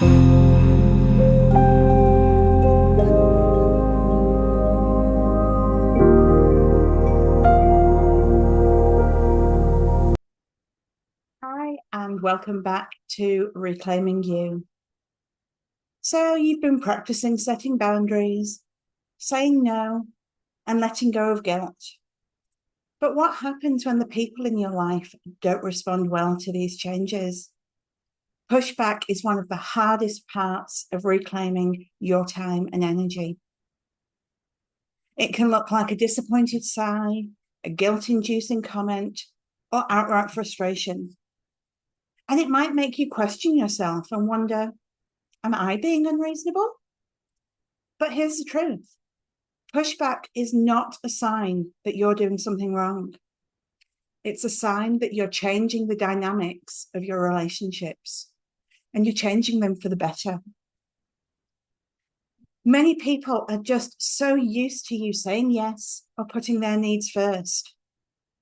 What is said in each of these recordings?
Hi, and welcome back to Reclaiming You. So you've been practicing setting boundaries, saying no, and letting go of guilt. But what happens when the people in your life don't respond well to these changes? Pushback is one of the hardest parts of reclaiming your time and energy. It can look like a disappointed sigh, a guilt-inducing comment, or outright frustration. And it might make you question yourself and wonder, am I being unreasonable? But here's the truth. Pushback is not a sign that you're doing something wrong. It's a sign that you're changing the dynamics of your relationships, and you're changing them for the better. Many people are just so used to you saying yes or putting their needs first.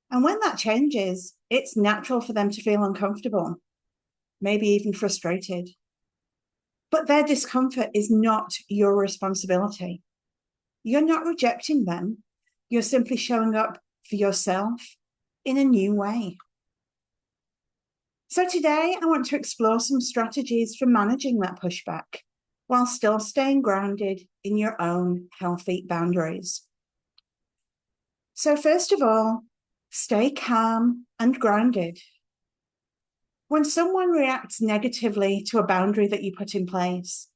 And when that changes, it's natural for them to feel uncomfortable, maybe even frustrated. But their discomfort is not your responsibility. You're not rejecting them. You're simply showing up for yourself in a new way. So today, I want to explore some strategies for managing that pushback while still staying grounded in your own healthy boundaries. So first of all, stay calm and grounded. When someone reacts negatively to a boundary that you put in place,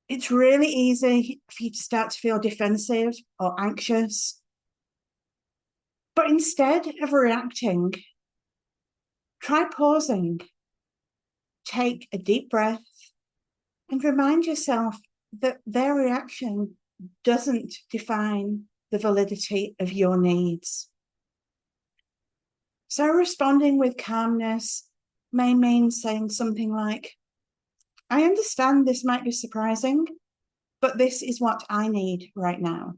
it's really easy for you to start to feel defensive or anxious. But instead of reacting, try pausing, take a deep breath, and remind yourself that their reaction doesn't define the validity of your needs. So responding with calmness may mean saying something like, I understand this might be surprising, but this is what I need right now.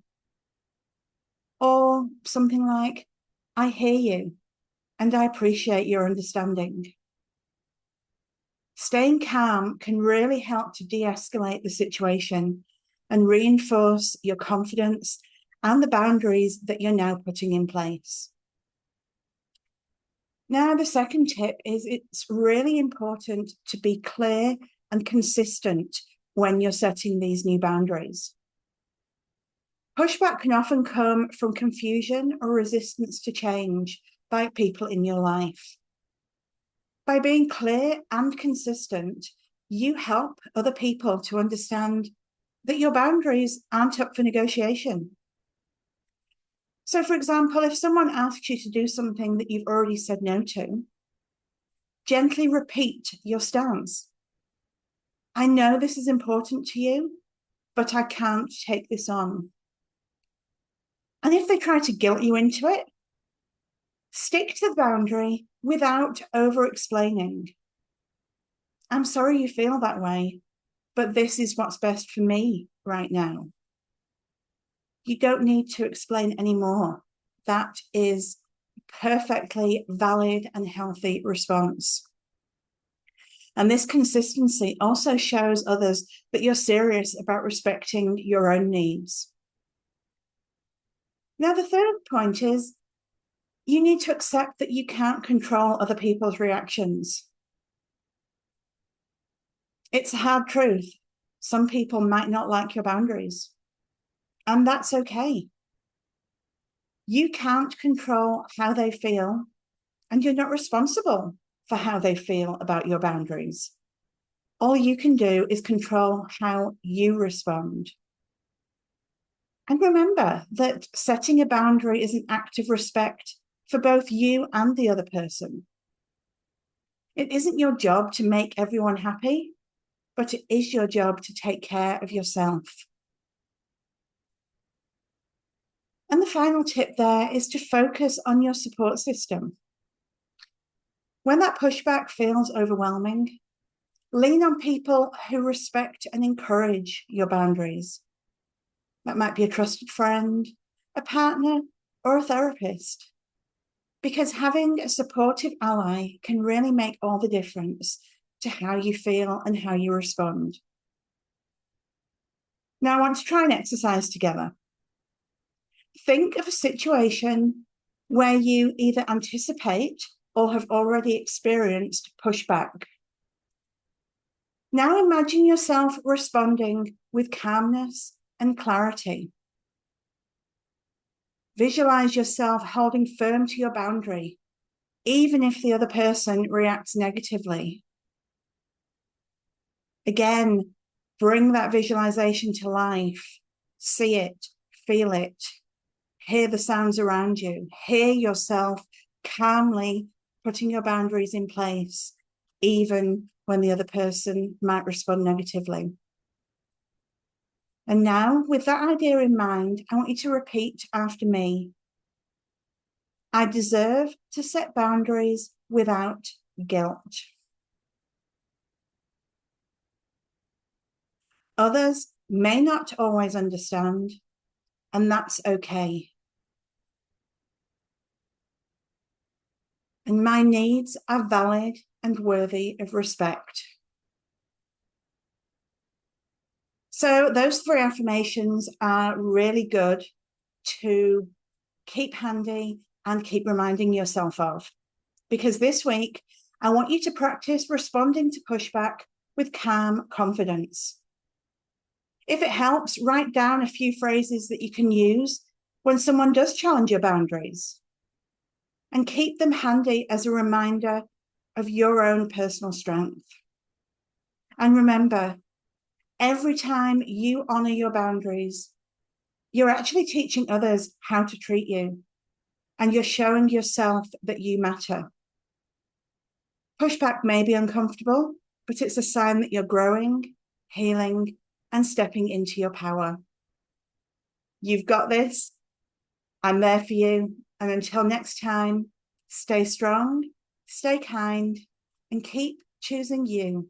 Or something like, I hear you, and I appreciate your understanding. Staying calm can really help to de-escalate the situation and reinforce your confidence and the boundaries that you're now putting in place. Now, the second tip is it's really important to be clear and consistent when you're setting these new boundaries. Pushback can often come from confusion or resistance to change by people in your life. By being clear and consistent, you help other people to understand that your boundaries aren't up for negotiation. So, for example, if someone asks you to do something that you've already said no to, gently repeat your stance. I know this is important to you, but I can't take this on. And if they try to guilt you into it, stick to the boundary without over-explaining. I'm sorry you feel that way, but this is what's best for me right now. You don't need to explain anymore. That is a perfectly valid and healthy response. And this consistency also shows others that you're serious about respecting your own needs. Now, the third point is you need to accept that you can't control other people's reactions. It's a hard truth. Some people might not like your boundaries, and that's okay. You can't control how they feel, and you're not responsible for how they feel about your boundaries. All you can do is control how you respond. And remember that setting a boundary is an act of respect for both you and the other person. It isn't your job to make everyone happy, but it is your job to take care of yourself. And the final tip there is to focus on your support system. When that pushback feels overwhelming, lean on people who respect and encourage your boundaries. That might be a trusted friend, a partner, or a therapist. Because having a supportive ally can really make all the difference to how you feel and how you respond. Now I want to try an exercise together. Think of a situation where you either anticipate or have already experienced pushback. Now imagine yourself responding with calmness and clarity. Visualize yourself holding firm to your boundary, even if the other person reacts negatively. Again, bring that visualization to life. See it, feel it, hear the sounds around you, hear yourself calmly putting your boundaries in place, even when the other person might respond negatively. And now, with that idea in mind, I want you to repeat after me. I deserve to set boundaries without guilt. Others may not always understand, and that's okay. And my needs are valid and worthy of respect. So those 3 affirmations are really good to keep handy and keep reminding yourself of. Because this week, I want you to practice responding to pushback with calm confidence. If it helps, write down a few phrases that you can use when someone does challenge your boundaries, and keep them handy as a reminder of your own personal strength. And remember, every time you honor your boundaries, you're actually teaching others how to treat you, and you're showing yourself that you matter. Pushback may be uncomfortable, but it's a sign that you're growing, healing, and stepping into your power. You've got this. I'm there for you. And until next time, stay strong, stay kind, and keep choosing you.